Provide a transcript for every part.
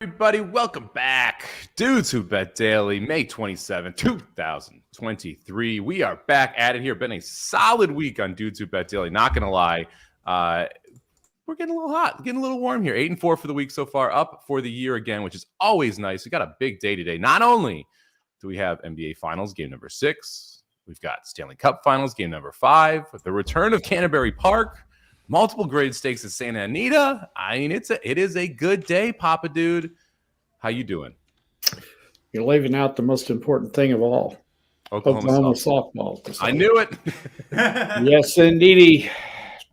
Everybody, welcome back. Dudes Who Bet Daily, May 27, 2023. We are back at it here. Been a solid week on Dudes Who Bet Daily. Not going to lie. We're getting a little hot, getting a little warm here. 8-4 for the week so far, up for the year again, which is always nice. We got a big day today. Not only do we have NBA Finals, game number 6. We've got Stanley Cup Finals, game number 5. The return of Canterbury Park. Multiple grade stakes at Santa Anita. I mean, it is a good day, Papa Dude. How you doing? You're leaving out the most important thing of all. Oklahoma softball. I knew it. Yes, indeed.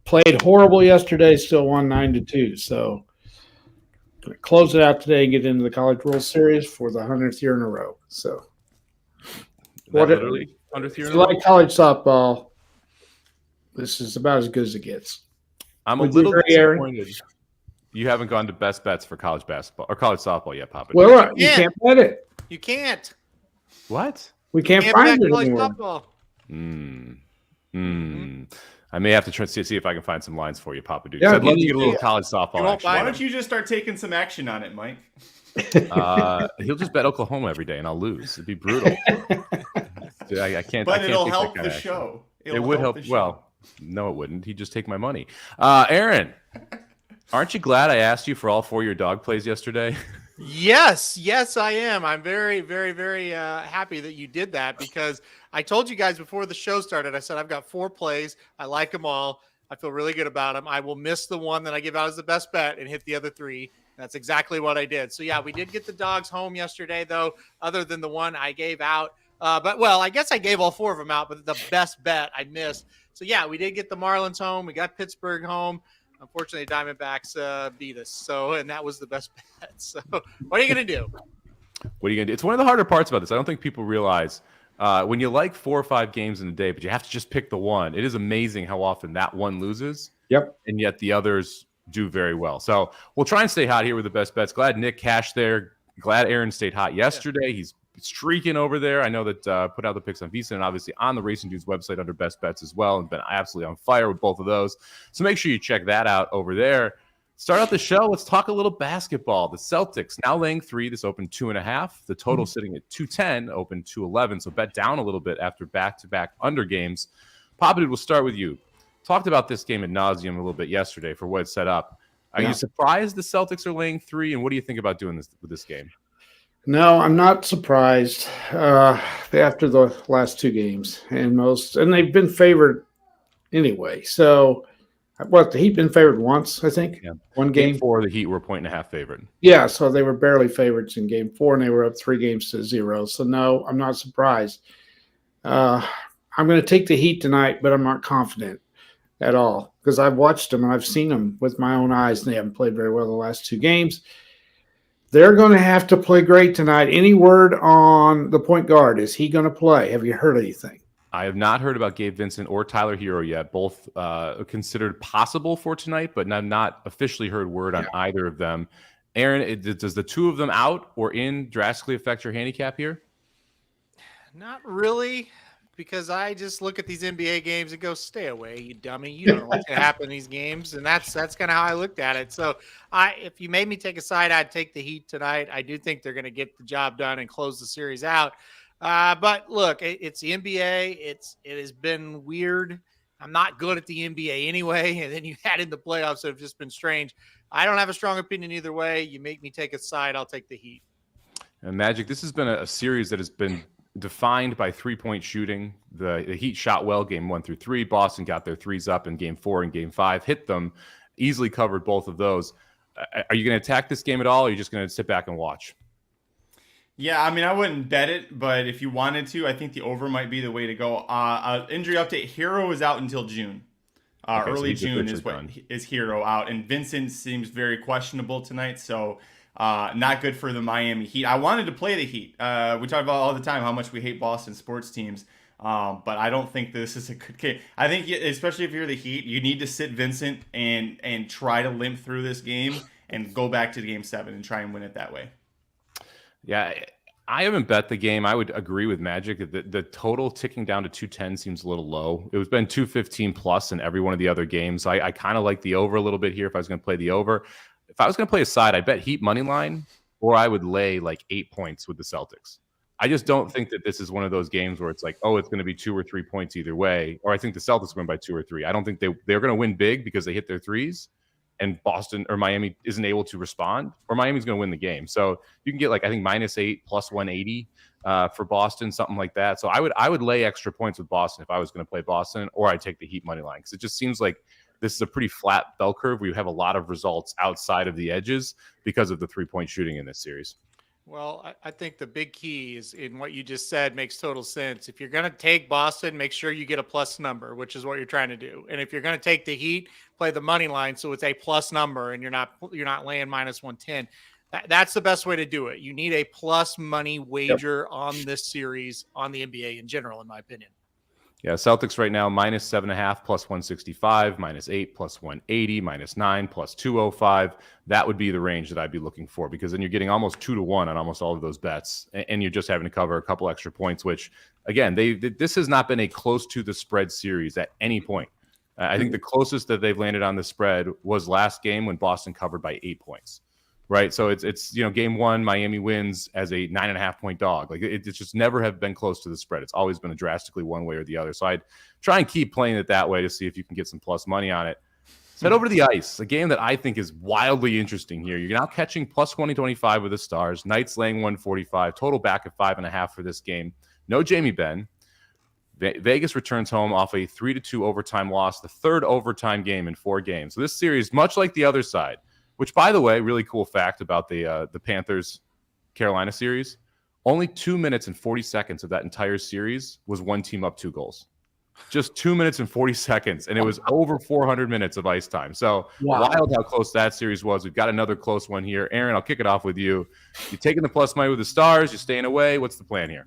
Played horrible yesterday, still won 9-2. So going to close it out today and get into the College World Series for the 100th year in a row. So literally 100th year in a row? Like college softball, this is about as good as it gets. I'm a little disappointed you haven't gone to best bets for college basketball or college softball yet, Papa. Well, you can't bet it. You can't. What? We can't find it anymore. I may have to try to see if I can find some lines for you, Papa Dude. Yeah, I'd love to get a little college softball action. Why don't you just start taking some action on it, Mike? He'll just bet Oklahoma every day, and I'll lose. It'd be brutal. Dude, I can't. But I can't it'll take help that kind the of show. It would help. Well, no, it wouldn't. He'd just take my money. Aaron, aren't you glad I asked you for all 4 of your dog plays yesterday? Yes, I am. I'm very, very, very happy that you did that because I told you guys before the show started, I said, I've got 4 plays. I like them all. I feel really good about them. I will miss the one that I give out as the best bet and hit the other 3. That's exactly what I did. So, yeah, we did get the dogs home yesterday, though, other than the one I gave out. I guess I gave all 4 of them out, but the best bet I missed. So, yeah, we did get the Marlins home. We got Pittsburgh home. Unfortunately, Diamondbacks beat us. And that was the best bet. So what are you going to do? What are you going to do? It's one of the harder parts about this. I don't think people realize when you like 4 or 5 games in a day, but you have to just pick the one. It is amazing how often that one loses. Yep. And yet the others do very well. So we'll try and stay hot here with the best bets. Glad Nick cashed there. Glad Aaron stayed hot yesterday. Yeah. He's streaking over there. I know that put out the picks on VSiN and obviously on the Racing Dudes website under best bets as well, and been absolutely on fire with both of those. So make sure you check that out over there. Start out the show. Let's talk a little basketball. The Celtics now laying 3. This opened 2.5. The total sitting at 210, opened 211. So bet down a little bit after back-to-back under games. Papa Dude, we'll start with you. Talked about this game ad nauseum a little bit yesterday for what it's set up. Are you surprised the Celtics are laying 3? And what do you think about doing this with this game? No, I'm not surprised after the last 2 games and they've been favored anyway. So, the Heat been favored once, I think. Yeah. One game. Game 4, the Heat were 1.5 favorite. Yeah, so they were barely favorites in game 4, and they were up 3-0. So, no, I'm not surprised. I'm going to take the Heat tonight, but I'm not confident at all because I've watched them and I've seen them with my own eyes, and they haven't played very well the last 2 games. They're going to have to play great tonight. Any word on the point guard? Is he going to play? Have you heard anything? I have not heard about Gabe Vincent or Tyler Hero yet. Both considered possible for tonight, but I've not officially heard word on either of them. Aaron, does the 2 of them out or in drastically affect your handicap here? Not really, because I just look at these NBA games and go, stay away, you dummy. You don't know what's going to happen in these games. And that's kind of how I looked at it. So if you made me take a side, I'd take the Heat tonight. I do think they're going to get the job done and close the series out. But look, it's the NBA. It has been weird. I'm not good at the NBA anyway. And then you had in the playoffs that have just been strange. I don't have a strong opinion either way. You make me take a side, I'll take the Heat. And Magic, this has been a series that has been defined by 3-point shooting. The Heat shot well game 1 through 3. Boston got their 3s up in game 4 and game 5, hit them, easily covered both of those. Are you going to attack this game at all, or are you just going to sit back and watch? Yeah, I mean, I wouldn't bet it, but if you wanted to, I think the over might be the way to go. Injury update, Hero is out until June. Early June is Hero out, and Vincent seems very questionable tonight, so not good for the Miami Heat. I wanted to play the Heat. We talk about all the time how much we hate Boston sports teams, but I don't think this is a good game. I think, especially if you're the Heat, you need to sit Vincent and try to limp through this game and go back to game 7 and try and win it that way. Yeah, I haven't bet the game. I would agree with Magic. The total ticking down to 210 seems a little low. It was been 215 plus in every one of the other games. So I kind of like the over a little bit here if I was going to play the over. If I was going to play a side, I bet Heat money line, or I would lay like 8 points with the Celtics. I just don't think that this is one of those games where it's like, oh, it's going to be 2 or 3 points either way. Or I think the Celtics win by 2 or 3. I don't think they're going to win big because they hit their threes and Boston or Miami isn't able to respond, or Miami's going to win the game. So you can get like, I think -8 plus 180 for Boston, something like that. So I would lay extra points with Boston if I was going to play Boston, or I'd take the Heat money line, because it just seems like this is a pretty flat bell curve where you have a lot of results outside of the edges because of the 3-point shooting in this series. Well, I think the big key is in what you just said makes total sense. If you're going to take Boston, make sure you get a plus number, which is what you're trying to do. And if you're going to take the Heat, play the money line so it's a plus number and you're not laying -110. That's the best way to do it. You need a plus money wager on this series, on the NBA in general, in my opinion. Yeah, Celtics right now -7.5 plus 165, -8 plus 180, -9 plus 205. That would be the range that I'd be looking for, because then you're getting almost 2-1 on almost all of those bets, and you're just having to cover a couple extra points. Which, again, this has not been a close to the spread series at any point. I think the closest that they've landed on the spread was last game when Boston covered by 8 points. Right, so it's game one, Miami wins as a 9.5-point dog. Like it's just never have been close to the spread. It's always been a drastically one way or the other. So I'd try and keep playing it that way to see if you can get some plus money on it. Let's head over to the ice, a game that I think is wildly interesting here. You're now catching plus 125 with the Stars. Knights laying 145. Total back at 5.5 for this game. No Jamie Benn. Vegas returns home off a 3-2 overtime loss, the third overtime game in 4 games. So this series, much like the other side, which, by the way, really cool fact about the Panthers-Carolina series, only 2 minutes and 40 seconds of that entire series was one team up 2 goals. Just 2 minutes and 40 seconds, and it was over 400 minutes of ice time. So wild how close that series was. We've got another close one here. Aaron, I'll kick it off with you. You taking the plus money with the Stars? You staying away? What's the plan here?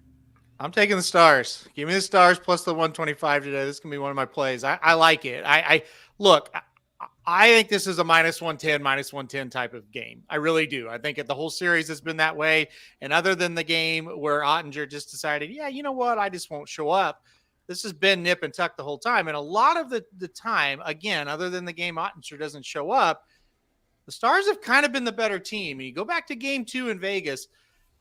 I'm taking the Stars. Give me the Stars plus the 125 today. This is going to be one of my plays. I like it. I think this is a -110 type of game. I really do. I think the whole series has been that way. And other than the game where Ottinger just decided, yeah, you know what, I just won't show up, this has been nip and tuck the whole time. And a lot of the time, again, other than the game Ottinger doesn't show up, the Stars have kind of been the better team. And you go back to game 2 in Vegas,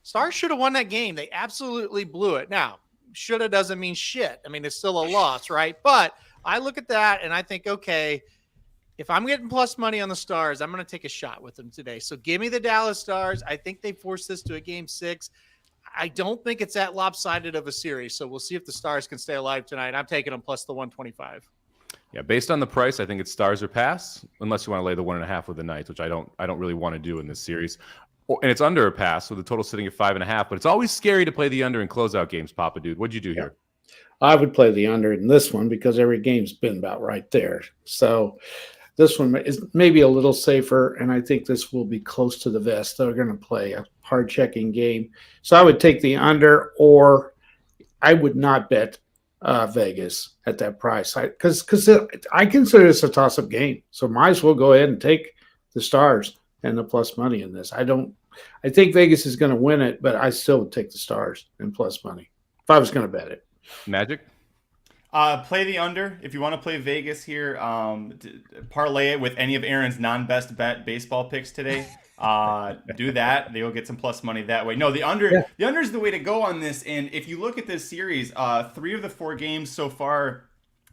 Stars should have won that game. They absolutely blew it. Now, shoulda doesn't mean shit. I mean, it's still a loss, right? But I look at that and I think, okay, if I'm getting plus money on the Stars, I'm going to take a shot with them today. So give me the Dallas Stars. I think they forced this to a game 6. I don't think it's that lopsided of a series. So we'll see if the Stars can stay alive tonight. I'm taking them plus the 125. Yeah, based on the price, I think it's Stars or pass, unless you want to lay the 1.5 with the Knights, which I don't really want to do in this series. And it's under a pass, with the total sitting at 5.5. But it's always scary to play the under in closeout games, Papa Dude. What'd you do here? I would play the under in this one because every game's been about right there. So this one is maybe a little safer, and I think this will be close to the vest. They're going to play a hard-checking game. So I would take the under, or I would not bet Vegas at that price. Because I consider this a toss-up game. So might as well go ahead and take the Stars and the plus money in this. I think Vegas is going to win it, but I still would take the Stars and plus money if I was going to bet it. Magic? Play the under. If you want to play Vegas here, parlay it with any of Aaron's non-best bet baseball picks today. Do that. They'll get some plus money that way. No, the under is the way to go on this. And if you look at this series, 3 of the 4 games so far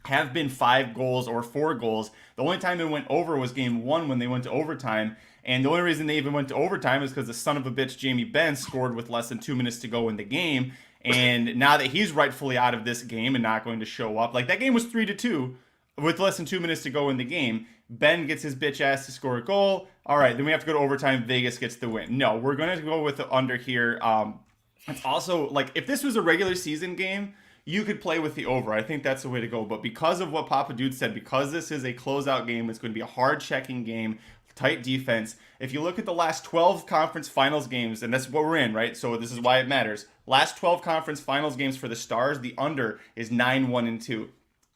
have been 5 goals or 4 goals. The only time it went over was game 1 when they went to overtime. And the only reason they even went to overtime is because the son of a bitch, Jamie Benn, scored with less than 2 minutes to go in the game. And now that he's rightfully out of this game and not going to show up, like that game was 3-2 with less than 2 minutes to go in the game. Ben gets his bitch ass to score a goal. All right, then we have to go to overtime. Vegas gets the win. No, we're going to go with the under here. It's also like if this was a regular season game, you could play with the over. I think that's the way to go. But because of what Papa Dude said, because this is a closeout game, it's going to be a hard checking game, tight defense. If you look at the last 12 conference finals games, and that's what we're in, right? So this is why it matters. Last 12 conference finals games for the Stars, the under is 9-1-2.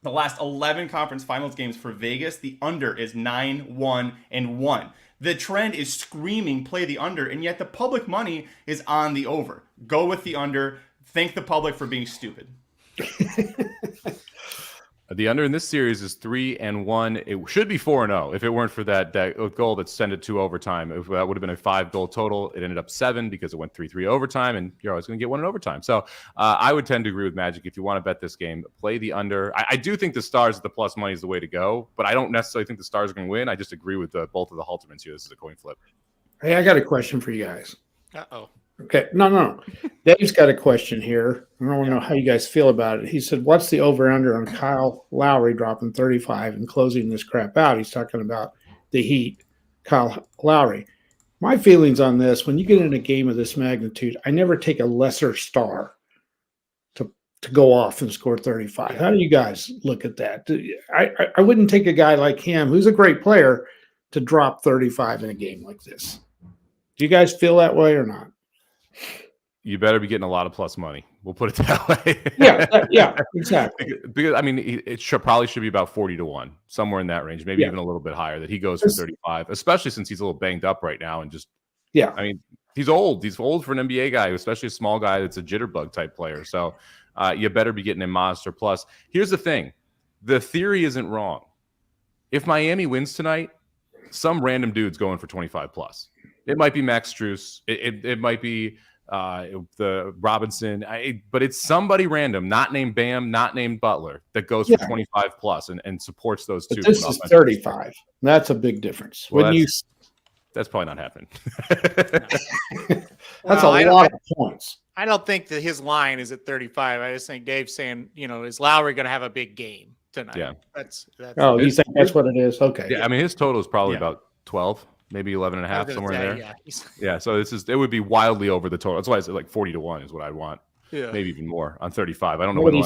The last 11 conference finals games for Vegas, the under is 9-1-1. The trend is screaming play the under, and yet the public money is on the over. Go with the under. Thank the public for being stupid. The under in this series is 3-1. It should be 4-0 if it weren't for that goal that sent it to overtime. That would have been a 5-goal total. It ended up 7 because it went 3-3 overtime, and you're always going to get one in overtime. So I would tend to agree with Magic. If you want to bet this game, play the under. I do think the Stars at the plus money is the way to go, but I don't necessarily think the Stars are going to win. I just agree with both of the Haltermans here. This is a coin flip. Hey, I got a question for you guys. Uh-oh. Okay. No. Dave's got a question here. I don't know how you guys feel about it. He said, what's the over-under on Kyle Lowry dropping 35 and closing this crap out? He's talking about the Heat, Kyle Lowry. My feelings on this, when you get in a game of this magnitude, I never take a lesser star to go off and score 35. How do you guys look at that? I wouldn't take a guy like him, who's a great player, to drop 35 in a game like this. Do you guys feel that way or not? You better be getting a lot of plus money. We'll put it that way. Yeah, exactly. Because I mean, it probably should be about 40-1, somewhere in that range, maybe even a little bit higher. That he goes for 35, especially since he's a little banged up right now, and just I mean, he's old. He's old for an NBA guy, especially a small guy that's a jitterbug type player. So you better be getting a monster plus. Here's the thing: the theory isn't wrong. If Miami wins tonight, some random dude's going for 25 plus. It might be Max Strus. It might be the Robinson. But it's somebody random, not named Bam, not named Butler, that goes for 25 plus and supports those two. But this is 35. That's a big difference. Well, that's probably not happening. That's a lot of points. I don't think that his line is at 35. I just think Dave's saying, is Lowry going to have a big game tonight? Yeah. That's you think that's what it is? Okay. Yeah, I mean, his total is probably about 12. Maybe 11 and a half, somewhere in there. Yeah. So it would be wildly over the total. That's why I said like 40-1 is what I'd want. Yeah. Maybe even more on 35. I don't know what he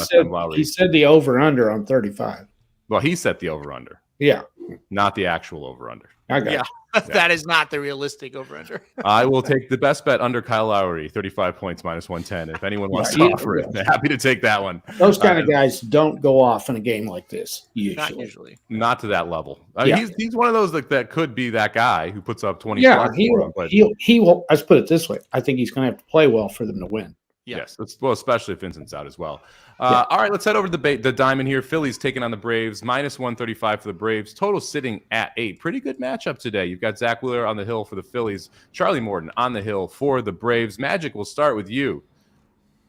said the over under on 35. Well, he set the over under. Yeah. Not the actual over under. Yeah. That is not the realistic over under. I will take the best bet under Kyle Lowry, 35 points minus 110. If anyone wants to offer it, I'm happy to take that one. Those kind of guys don't go off in a game like this. Usually. Not to that level. He's one of those that could be that guy who puts up 20. Yeah, he will. Let's put it this way. I think he's going to have to play well for them to win. Yes, especially if Vincent's out as well. All right, let's head over to the diamond here. Phillies taking on the Braves, minus 135 for the Braves. Total sitting at 8. Pretty good matchup today. You've got Zach Wheeler on the hill for the Phillies, Charlie Morton on the hill for the Braves. Magic, we'll start with you.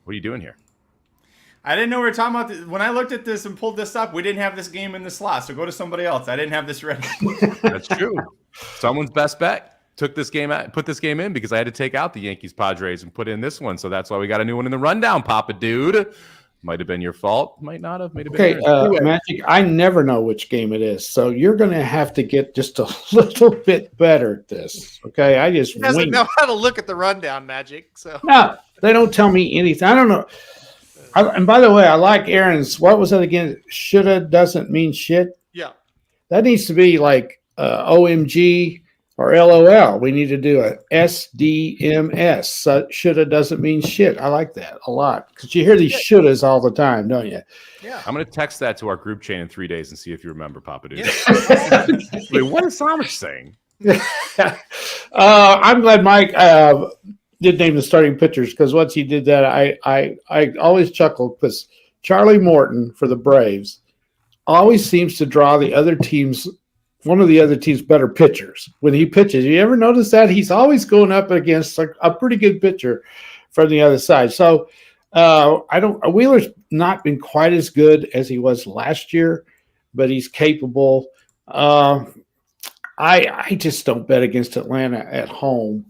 What are you doing here? I didn't know we were talking about this. When I looked at this and pulled this up, we didn't have this game in the slot, so go to somebody else. I didn't have this ready. That's true. Someone's best bet. Put this game in because I had to take out the Yankees Padres and put in this one. So that's why we got a new one in the rundown, Papa Dude. Might have been your fault. Might not have. Okay, Magic, I never know which game it is. So you're going to have to get just a little bit better at this. Okay, I just doesn't know how to look at the rundown, Magic. So no, they don't tell me anything. I don't know. And by the way, I like Aaron's. What was that again? Shoulda doesn't mean shit. Yeah, that needs to be like OMG. Or LOL. We need to do a SDMS. So shoulda doesn't mean shit. I like that a lot because you hear these shouldas all the time, don't you? Yeah. I'm going to text that to our group chain in 3 days and see if you remember, Papa Dude. Wait, what is Somich saying? I'm glad Mike did name the starting pitchers because once he did that, I always chuckled because Charlie Morton for the Braves always seems to draw the other team's one of the other team's better pitchers when he pitches. You ever notice that? He's always going up against a pretty good pitcher from the other side. So Wheeler's not been quite as good as he was last year, but he's capable. I just don't bet against Atlanta at home.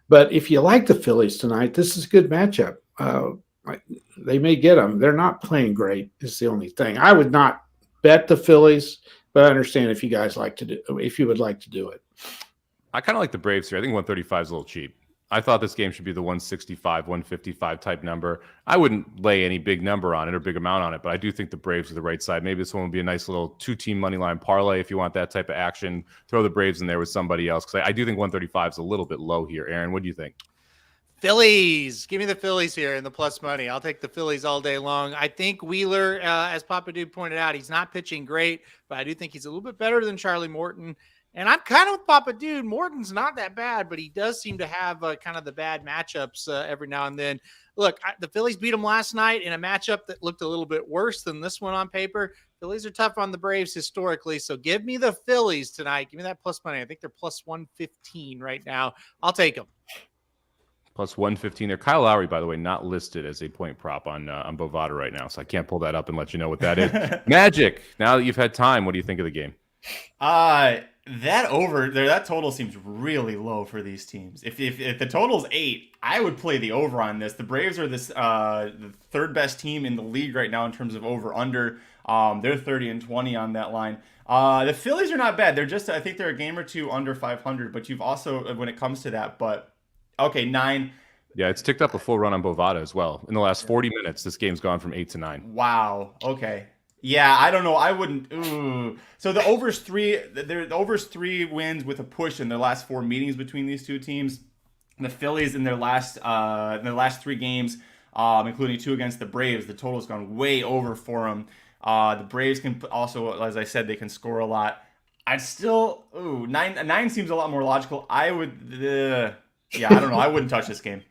But if you like the Phillies tonight, this is a good matchup. They may get them. They're not playing great is the only thing. I would not bet the Phillies. But I understand if you guys if you would like to do it. I kind of like the Braves here. I think 135 is a little cheap. I thought this game should be the 165, 155 type number. I wouldn't lay any big number on it or big amount on it, but I do think the Braves are the right side. Maybe this one would be a nice little 2-team money line parlay if you want that type of action. Throw the Braves in there with somebody else because I do think 135 is a little bit low here. Aaron, what do you think? Phillies. Give me the Phillies here in the plus money. I'll take the Phillies all day long. I think Wheeler, as Papa Dude pointed out, he's not pitching great, but I do think he's a little bit better than Charlie Morton. And I'm kind of with Papa Dude. Morton's not that bad, but he does seem to have kind of the bad matchups every now and then. Look, the Phillies beat them last night in a matchup that looked a little bit worse than this one on paper. Phillies are tough on the Braves historically, so give me the Phillies tonight. Give me that plus money. I think they're plus 115 right now. I'll take them. Plus 115 there. Kyle Lowry, by the way, not listed as a point prop on Bovada right now, so I can't pull that up and let you know what that is. Magic, now that you've had time, what do you think of the game? That over there, that total seems really low for these teams. If the total's 8, I would play the over on this. The Braves are the third best team in the league right now in terms of over under. They're 30-20 on that line. The Phillies are not bad. I think they're a game or two under 500. But you've also, when it comes to that, okay, 9. Yeah, it's ticked up a full run on Bovada as well. In the last 40 minutes, this game's gone from 8 to 9. Wow. Okay. Yeah, I don't know. I wouldn't. Ooh. So the over's 3. The over's 3 wins with a push in their last 4 meetings between these two teams. The Phillies in their last 3 games, including 2 against the Braves, the total's gone way over for them. The Braves can also, as I said, they can score a lot. I'd still 9 seems a lot more logical. I would. Yeah, I don't know. I wouldn't touch this game.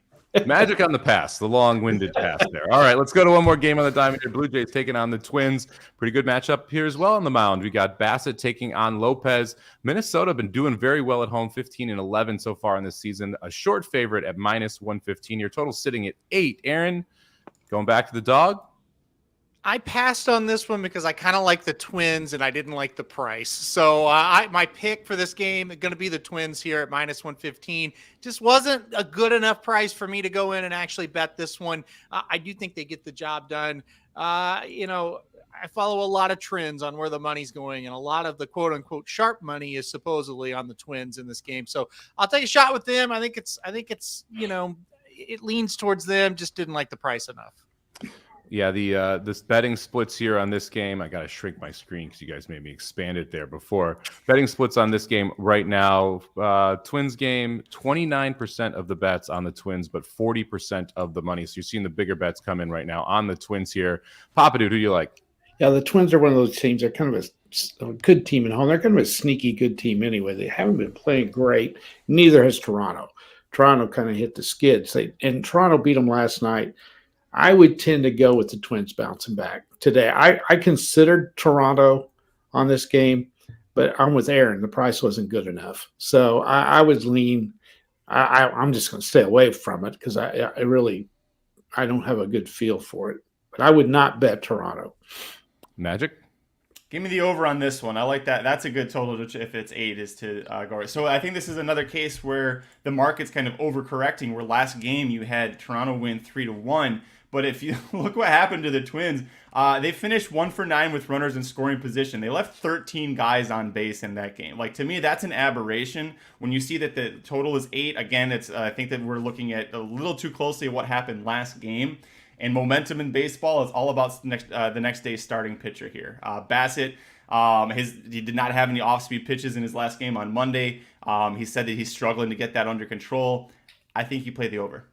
Magic on the pass, the long-winded pass there. All right, let's go to one more game on the diamond here. Blue Jays taking on the Twins. Pretty good matchup here as well on the mound. We got Bassett taking on Lopez. Minnesota been doing very well at home, 15-11 so far in this season. A short favorite at minus 115. Your total sitting at 8. Aaron, going back to the dog? I passed on this one because I kind of like the Twins and I didn't like the price. So my pick for this game is going to be the Twins here at minus 115. Just wasn't a good enough price for me to go in and actually bet this one. I do think they get the job done. I follow a lot of trends on where the money's going, and a lot of the quote unquote sharp money is supposedly on the Twins in this game. So I'll take a shot with them. I think it's it leans towards them. Just didn't like the price enough. Yeah, this betting splits here on this game. I got to shrink my screen because you guys made me expand it there before. Betting splits on this game right now. Twins game, 29% of the bets on the Twins, but 40% of the money. So you're seeing the bigger bets come in right now on the Twins here. Papa Dude, who do you like? Yeah, the Twins are one of those teams. They're kind of a good team at home. They're kind of a sneaky good team anyway. They haven't been playing great. Neither has Toronto. Toronto kind of hit the skids. And Toronto beat them last night. I would tend to go with the Twins bouncing back today. I considered Toronto on this game, but I'm with Aaron. The price wasn't good enough. So I would lean. I'm just going to stay away from it because I don't have a good feel for it. But I would not bet Toronto. Magic? Give me the over on this one. I like that. That's a good total if it's 8 is to go. So I think this is another case where the market's kind of overcorrecting, where last game you had Toronto win 3-1. But if you look what happened to the Twins, they finished 1 for 9 with runners in scoring position. They left 13 guys on base in that game. Like, to me, that's an aberration. When you see that the total is 8, again, it's I think that we're looking at a little too closely at what happened last game. And momentum in baseball is all about the next day's starting pitcher here. Bassett, he did not have any off-speed pitches in his last game on Monday. He said that he's struggling to get that under control. I think you play the over.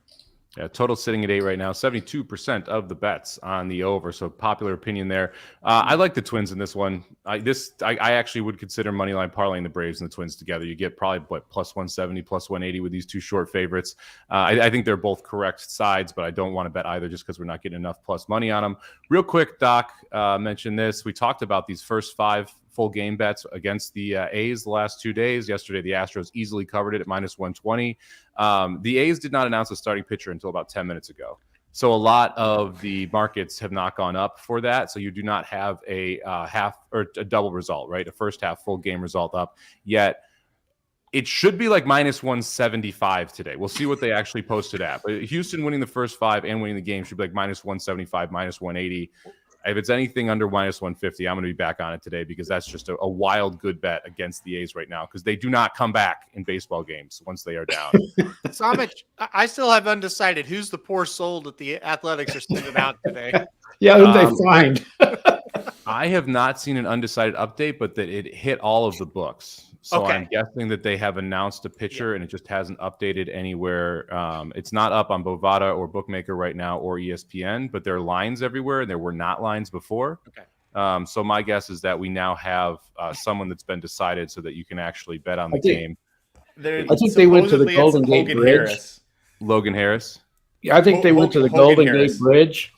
Yeah, total sitting at 8 right now. 72% of the bets on the over. So popular opinion there. I like the Twins in this one. I actually would consider moneyline parlaying the Braves and the Twins together. You get probably plus 170, plus 180 with these two short favorites. I think they're both correct sides, but I don't want to bet either just because we're not getting enough plus money on them. Real quick, Doc mentioned this. We talked about these first 5 full game bets against the A's the last 2 days. Yesterday, the Astros easily covered it at minus 120. The A's did not announce a starting pitcher until about 10 minutes ago. So a lot of the markets have not gone up for that. So you do not have a half or a double result, right? A first half full game result up yet. It should be like minus 175 today. We'll see what they actually posted at. But Houston winning the first 5 and winning the game should be like minus 175, minus 180. If it's anything under minus 150, I'm going to be back on it today because that's just a wild good bet against the A's right now because they do not come back in baseball games once they are down. Somich, I still have undecided who's the poor soul that the Athletics are sending out today. Yeah, who'd they find? I have not seen an undecided update, but that it hit all of the books. So I'm guessing that they have announced a pitcher and it just hasn't updated anywhere. It's not up on Bovada or Bookmaker right now or ESPN, but there are lines everywhere and there were not lines before. Okay. So my guess is that we now have someone that's been decided so that you can actually bet on the game. I think they went to the Golden Gate Bridge. Logan Harris. Yeah, I think they went to the Golden Gate Bridge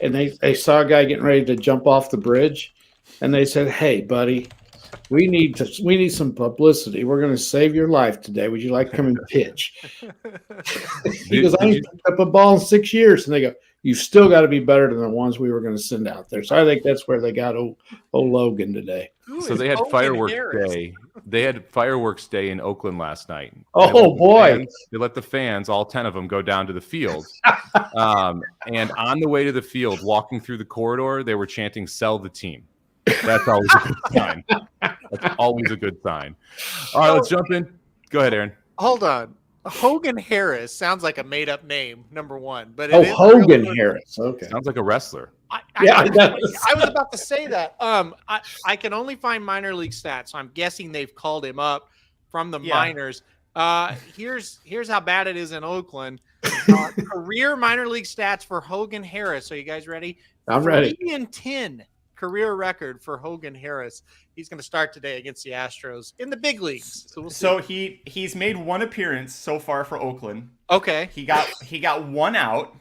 and they saw a guy getting ready to jump off the bridge and they said, "Hey, buddy, we need some publicity. We're going to save your life today. Would you like to come and pitch?" He goes, "I ain't picked up a ball in 6 years." And they go, "You've still got to be better than the ones we were going to send out there." So I think that's where they got old Logan today. So they had fireworks day. They had fireworks day in Oakland last night. Oh boy! They let the fans, all 10 of them, go down to the field. And on the way to the field, walking through the corridor, they were chanting "Sell the team." That's always a good sign. That's always a good sign. All right, let's jump in. Go ahead, Aaron. Hold on. Hogan Harris sounds like a made-up name, number one. But Hogan Harris. Okay. Sounds like a wrestler. I was about to say that. I can only find minor league stats, so I'm guessing they've called him up from the minors. Here's how bad it is in Oakland. Career minor league stats for Hogan Harris. Are you guys ready? I'm ready. 3-10 career record for Hogan Harris. He's going to start today against the Astros in the big leagues. So, we'll see. He's made one appearance so far for Oakland. Okay. He got one out.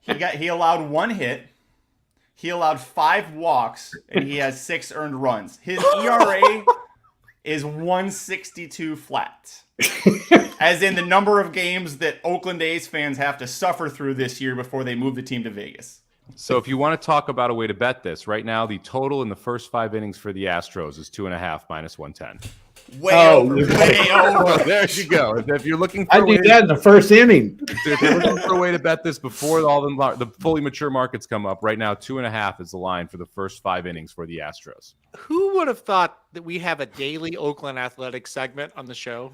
He allowed one hit. He allowed 5 walks and he has 6 earned runs. His ERA is 162 flat. As in the number of games that Oakland A's fans have to suffer through this year before they move the team to Vegas. So if you want to talk about a way to bet this, right now the total in the first 5 innings for the Astros is 2.5 minus 110. Way over. Well, there you go. If you're looking for I do that in the first inning. If you're looking for a way to bet this before all the fully mature markets come up, right now 2.5 is the line for the first 5 innings for the Astros. Who would have thought that we have a daily Oakland Athletics segment on the show?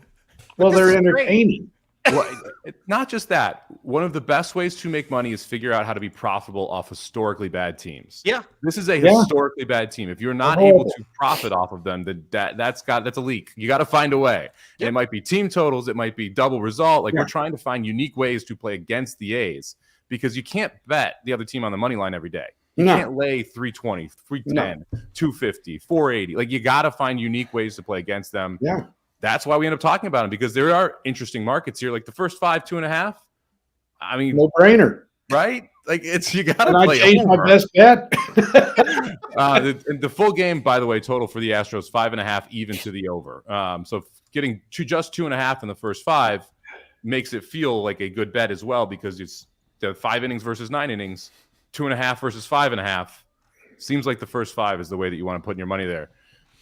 Well, they're entertaining. Well, not just that. One of the best ways to make money is figure out how to be profitable off historically bad teams. Yeah. This is a historically bad team. If you're not able to profit off of them, that's a leak. You got to find a way. Yep. It might be team totals. It might be double result. We're trying to find unique ways to play against the A's because you can't bet the other team on the money line every day. You can't lay 320, 310, 250, 480. You got to find unique ways to play against them. Yeah. That's why we end up talking about them because there are interesting markets here. Like the first 5, 2.5. I mean, no brainer, right? You got to play. I changed my best bet. The full game, by the way, total for the Astros 5.5, even to the over. So getting to just 2.5 in the first 5 makes it feel like a good bet as well because it's the 5 innings versus 9 innings, 2.5 versus 5.5. Seems like the first 5 is the way that you want to put in your money there.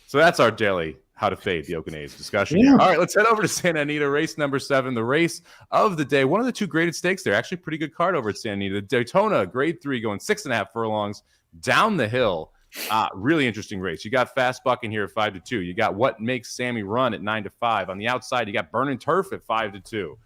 So that's our daily how to fade the Oakland A's discussion. Yeah. All right, let's head over to Santa Anita, race number 7, the race of the day. One of the 2 graded stakes there. Actually, pretty good card over at Santa Anita. Daytona, grade 3, going 6.5 furlongs down the hill. Really interesting race. You got Fast Buck in here at 5-2. You got What Makes Sammy Run at 9-5. On the outside, you got Burning Turf at 5-2.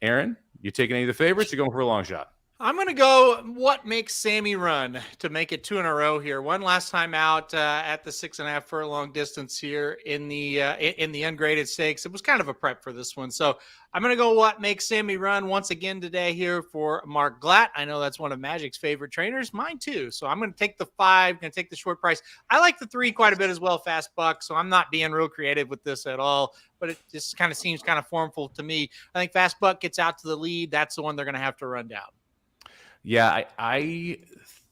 Aaron, you taking any of the favorites? You're going for a long shot. I'm going to go What Makes Sammy Run to make it 2 in a row here. One last time out at the 6.5 furlong distance here in the ungraded stakes. It was kind of a prep for this one. So I'm going to go What Makes Sammy Run once again today here for Mark Glatt. I know that's one of Magic's favorite trainers, mine too. So I'm going to take the 5, going to take the short price. I like the 3 quite a bit as well, Fast Buck. So I'm not being real creative with this at all, but it just kind of seems kind of formful to me. I think Fast Buck gets out to the lead. That's the one they're going to have to run down. Yeah, I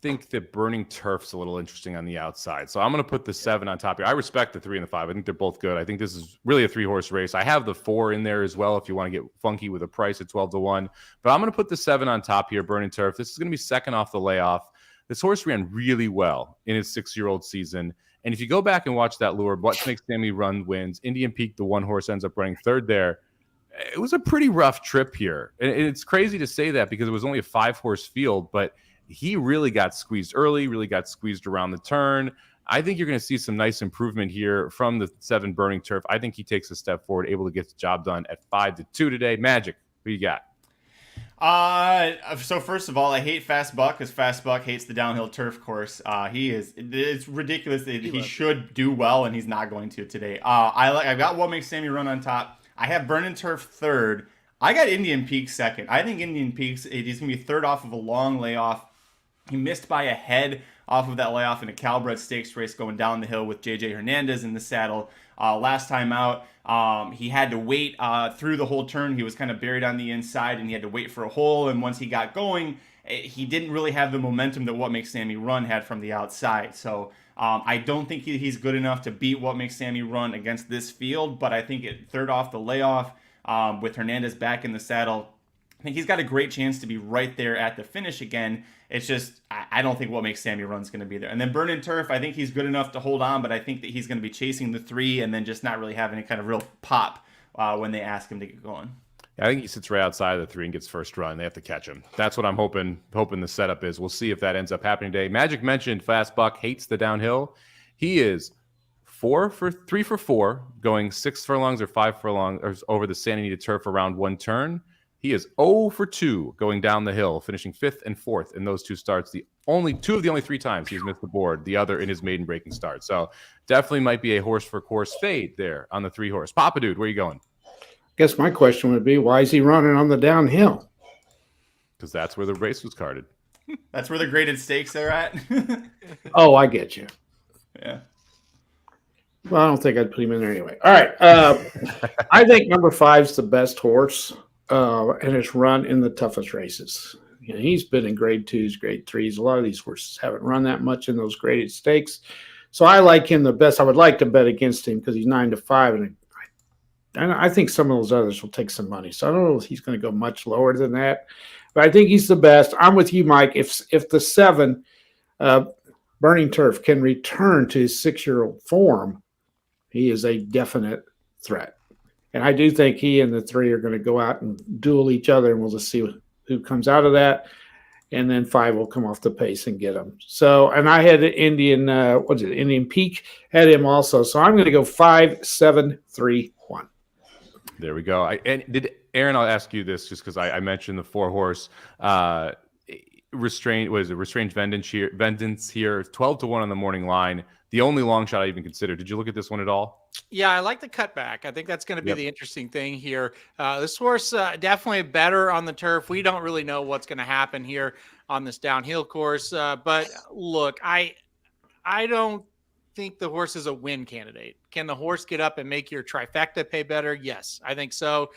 think that Burning Turf's a little interesting on the outside. So I'm going to put the 7 on top here. I respect the 3 and the 5. I think they're both good. I think this is really a 3-horse race. I have the 4 in there as well if you want to get funky with a price at 12-1. But I'm going to put the 7 on top here, Burning Turf. This is going to be second off the layoff. This horse ran really well in his 6-year-old season. And if you go back and watch that lure, What Makes Sammy Run wins. Indian Peak, the 1 horse, ends up running 3rd there. It was a pretty rough trip here. And it's crazy to say that because it was only a 5-horse field, but he really got squeezed early, really got squeezed around the turn. I think you're going to see some nice improvement here from the 7 Burning Turf. I think he takes a step forward, able to get the job done at 5-2 today. Magic, who you got? So first of all, I hate Fast Buck because Fast Buck hates the downhill turf course. It's ridiculous that he should do well and he's not going to today. I've got What Makes Sammy Run on top. I have Burning Turf third. I got Indian Peaks second. I think Indian Peaks, he's going to be third off of a long layoff. He missed by a head off of that layoff in a Kalleward Stakes race going down the hill with JJ Hernandez in the saddle. Last time out, he had to wait through the whole turn. He was kind of buried on the inside, and he had to wait for a hole. And once he got going, he didn't really have the momentum that What Makes Sammy Run had from the outside. So I don't think he's good enough to beat What Makes Sammy Run against this field. But I think third off the layoff with Hernandez back in the saddle, I think he's got a great chance to be right there at the finish again. It's just, I don't think What Makes Sammy Run's going to be there. And then Burning Turf, I think he's good enough to hold on, but I think that he's going to be chasing the 3 and then just not really having any kind of real pop when they ask him to get going. I think he sits right outside of the 3 and gets first run. They have to catch him. That's what I'm hoping the setup is. We'll see if that ends up happening today. Magic mentioned Fast Buck hates the downhill. He is 3 for 4, going 6 furlongs or 5 furlongs over the Santa Anita turf around one turn. He is 0 for 2 going down the hill, finishing 5th and 4th in those 2 starts. The only 2 of the only 3 times he's missed the board, the other in his maiden breaking start. So definitely might be a horse for course fade there on the 3 horse. Papa Dude, where are you going? I guess my question would be, why is he running on the downhill? Because that's where the race was carded. That's where the graded stakes are at. Oh, I get you. Yeah. Well, I don't think I'd put him in there anyway. All right. I think number 5's the best horse. And it's run in the toughest races. You know, he's been in grade 2s, grade 3s. A lot of these horses haven't run that much in those graded stakes. So I like him the best. I would like to bet against him because he's 9-5. And I think some of those others will take some money. So I don't know if he's going to go much lower than that. But I think he's the best. I'm with you, Mike. If the 7, Burning Turf, can return to his 6-year-old form, he is a definite threat. And I do think he and the 3 are going to go out and duel each other, and we'll just see who comes out of that. And then 5 will come off the pace and get him. So, and I had Indian Peak, had him also. So I'm going to go 5, 7, 3, 1. There we go. Aaron, I'll ask you this just because I mentioned the 4 horse restrained vengeance here, 12-1 on the morning line. The only long shot I even considered. Did you look at this one at all? Yeah, I like the cutback. I think that's going to be the interesting thing here. This horse definitely better on the turf. We don't really know what's going to happen here on this downhill course. But look, I don't think the horse is a win candidate. Can the horse get up and make your trifecta pay better? Yes, I think so.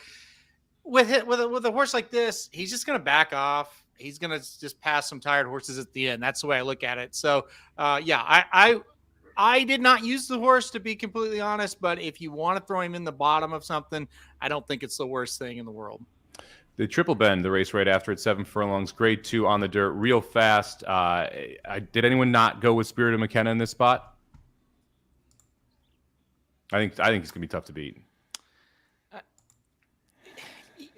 With a horse like this, he's just going to back off. He's going to just pass some tired horses at the end. That's the way I look at it. So, I did not use the horse, to be completely honest, but if you want to throw him in the bottom of something, I don't think it's the worst thing in the world. The Triple Bend, the race right after it, 7 furlongs, grade 2 on the dirt, real fast. Did anyone not go with Spirit of McKenna in this spot? I think it's going to be tough to beat.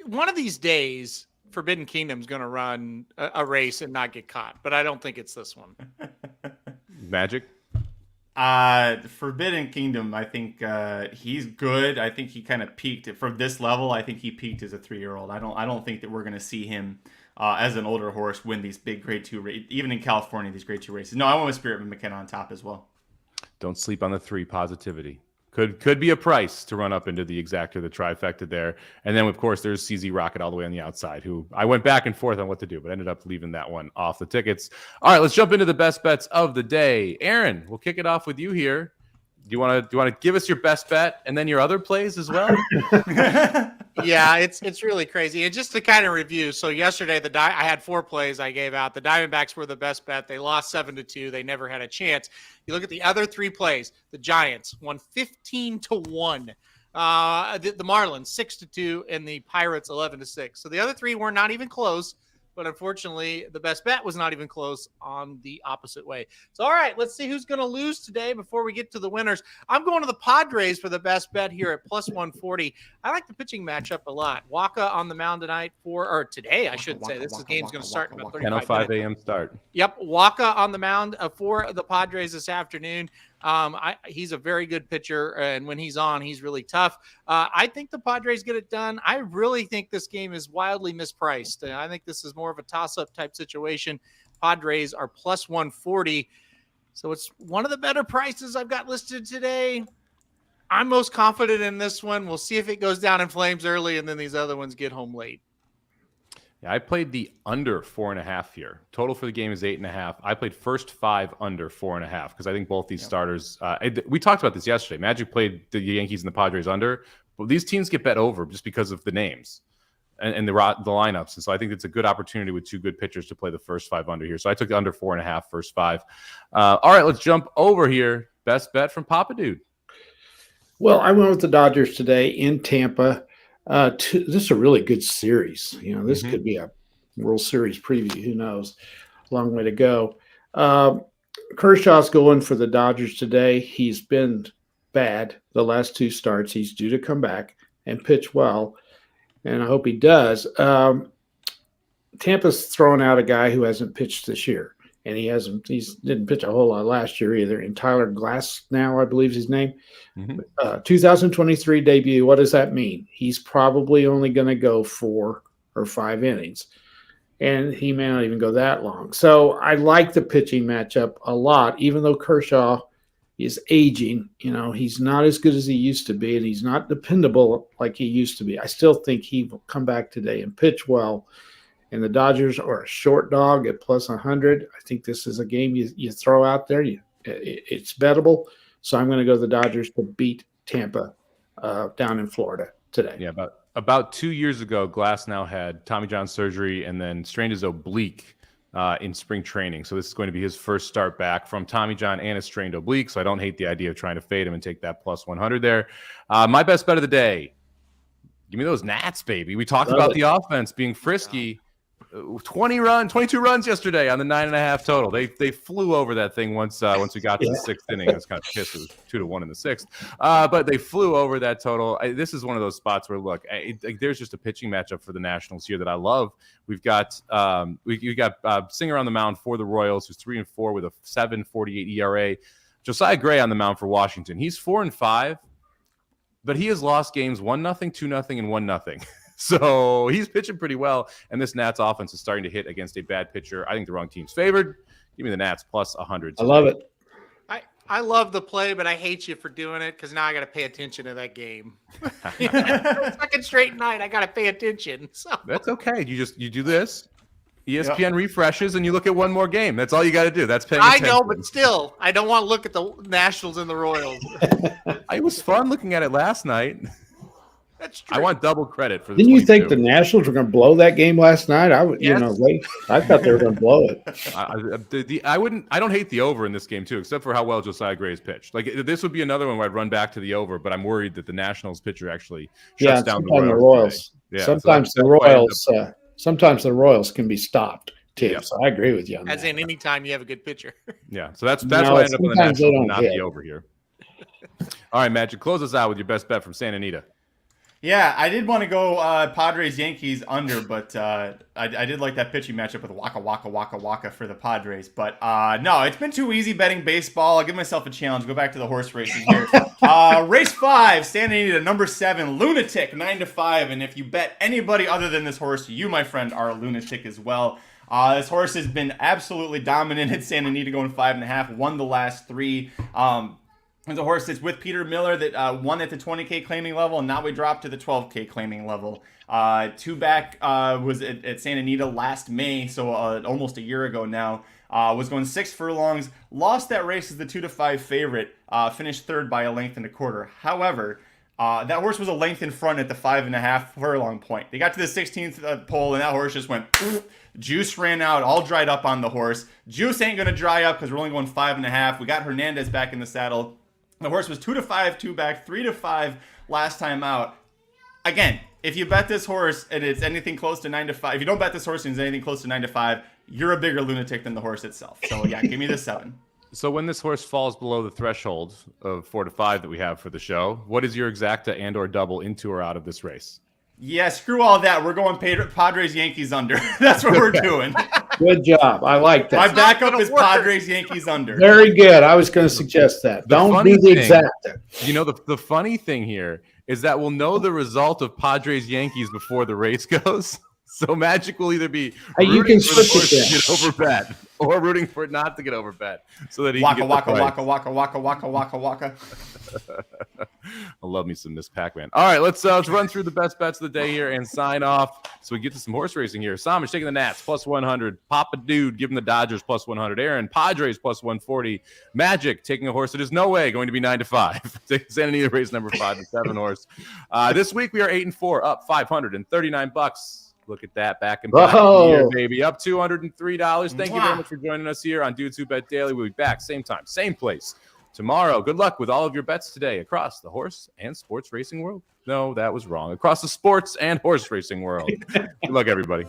One of these days, Forbidden Kingdom's going to run a race and not get caught, but I don't think it's this one. Magic? Forbidden Kingdom, I think he's good. I think he kind of peaked from this level. I think he peaked as a 3-year-old. I don't think that we're going to see him as an older horse win these big grade 2 races, even in California, these grade 2 races. No, I went with Spirit of McKenna on top as well. Don't sleep on the 3 positivity. Could be a price to run up into the exacta, the trifecta there. And then, of course, there's CZ Rocket all the way on the outside, who I went back and forth on what to do, but ended up leaving that one off the tickets. All right, let's jump into the best bets of the day. Aaron, we'll kick it off with you here. Do you want to give us your best bet and then your other plays as well? Yeah, it's really crazy. And just to kind of review, so yesterday I had 4 plays I gave out. The Diamondbacks were the best bet. They lost 7-2. They never had a chance. You look at the other 3 plays. The Giants won 15-1. The Marlins 6-2, and the Pirates 11-6. So the other 3 were not even close. But unfortunately, the best bet was not even close on the opposite way. So, all right, let's see who's going to lose today before we get to the winners. I'm going to the Padres for the best bet here at plus 140. I like the pitching matchup a lot. Waka on the mound tonight today, I should say. This game's going to start in about 35 minutes. 10:05 a.m. start. Yep, Waka on the mound for the Padres this afternoon. He's a very good pitcher, and when he's on, he's really tough. I think the Padres get it done. I really think this game is wildly mispriced. I think this is more of a toss-up type situation. Padres are plus 140, so it's one of the better prices I've got listed today. I'm most confident in this one. We'll see if it goes down in flames early, and then these other ones get home late. Yeah, I played the under 4.5 here. Total for the game is 8.5. I played first 5 under 4.5 because I think both these starters. We talked about this yesterday. Magic played the Yankees and the Padres under, but these teams get bet over just because of the names and the lineups. And so I think it's a good opportunity with 2 good pitchers to play the first 5 under here. So I took the under 4.5, first 5. All right, let's jump over here. Best bet from Papa Dude. Well, I went with the Dodgers today in Tampa. This is a really good series. This could be a World Series preview. Who knows? Long way to go. Kershaw's going for the Dodgers today. He's been bad the last 2 starts. He's due to come back and pitch well, and I hope he does. Tampa's throwing out a guy who hasn't pitched this year, and he didn't pitch a whole lot last year either. And Tyler Glasnow, I believe is his name. 2023 debut. What does that mean? He's probably only going to go 4 or 5 innings, and he may not even go that long. So I like the pitching matchup a lot, even though Kershaw is aging. He's not as good as he used to be, and he's not dependable like he used to be. I still think he will come back today and pitch well. And the Dodgers are a short dog at plus 100. I think this is a game you throw out there. It's bettable. So I'm going to go to the Dodgers to beat Tampa down in Florida today. Yeah, about 2 years ago, Glasnow had Tommy John surgery and then strained his oblique in spring training. So this is going to be his first start back from Tommy John and a strained oblique. So I don't hate the idea of trying to fade him and take that plus 100 there. My best bet of the day. Give me those Nats, baby. We talked about the offense being frisky. 22 runs yesterday on the 9.5 total. They flew over that thing once we got to the 6th inning. I was kind of pissed. It was 2-1 in the 6th, but they flew over that total. This is one of those spots where there's just a pitching matchup for the Nationals here that I love. We've got Singer on the mound for the Royals, who's 3-4 with a 7.48 ERA. Josiah Gray on the mound for Washington. He's 4-5, but he has lost games 1-0, 2-0, and 1-0. So he's pitching pretty well, and this Nats offense is starting to hit against a bad pitcher. I think the wrong team's favored. Give me the Nats plus 100. I love it. I love the play, but I hate you for doing it because now I got to pay attention to that game. Second straight night, I got to pay attention. So. That's okay. You do this. ESPN refreshes, and you look at one more game. That's all you got to do. That's paying attention. I know, but still, I don't want to look at the Nationals and the Royals. It was fun looking at it last night. That's true. I want double credit for the. Didn't you think the Nationals were going to blow that game last night? I thought they were going to blow it. I don't hate the over in this game too, except for how well Josiah Gray has pitched. This would be another one where I'd run back to the over, but I'm worried that the Nationals pitcher actually shuts down the Royals. Yeah, sometimes the Royals can be stopped too. Yeah. So I agree with you on that. In any time you have a good pitcher. Yeah, so that's why I ended up on the Nationals, not the over here. All right, Magic, close us out with your best bet from Santa Anita. Yeah, I did want to go Padres-Yankees under, but I did like that pitching matchup with Waka for the Padres. But no, it's been too easy betting baseball. I'll give myself a challenge. Go back to the horse racing here. Race 5, Stanley Anita, number 7, Lunatic, 9-5. And if you bet anybody other than this horse, you, my friend, are a lunatic as well. This horse has been absolutely dominant at Santa Anita, going 5.5, won the last 3. There's a horse that's with Peter Miller that won at the 20K claiming level, and now we dropped to the 12K claiming level. 2 back was at Santa Anita last May, so almost a year ago now. Was going 6 furlongs, lost that race as the 2-5 favorite, finished 3rd by a length and a quarter. However, that horse was a length in front at the 5.5 furlong point. They got to the 16th pole, and that horse just went poof. Juice ran out, all dried up on the horse. Juice ain't going to dry up because we're only going 5.5. We got Hernandez back in the saddle. The horse was 2-5, 2 back, 3-5 last time out. Again, if you bet this horse and it's anything close to 9-5, if you don't bet this horse and it's anything close to 9-5, you're a bigger lunatic than the horse itself. So yeah, give me the 7. So when this horse falls below the threshold of 4-5 that we have for the show, what is your exacta and/or double into or out of this race? Yeah, screw all that. We're going Padres Yankees under. That's what we're doing. Good job. I like My that. backup is Padres Yankees under. Very good. I was going to suggest that. Don't be the exacta. You know, the funny thing here is that we'll know the result of Padres Yankees before the race goes. So Magic will either be rooting for the horse to get over bet or rooting for it not to get over bet, so that he can get the price. I love me some Miss Pac-Man. All right, let's run through the best bets of the day here and sign off so we get to some horse racing here. Somich taking the Nats plus 100. Papa Dude giving the Dodgers plus 100. Aaron, Padres plus 140. Magic taking a horse that is no way going to be 9-5. Taking Santa Anita race number 5 and 7 horse. This week we are 8-4, up $539. Look at that, back and back here, baby. Up $203. Thank you very much for joining us here on Dudes Who Bet Daily. We'll be back same time, same place tomorrow. Good luck with all of your bets today across the horse and sports racing world. No, that was wrong. Across the sports and horse racing world. Good luck, everybody.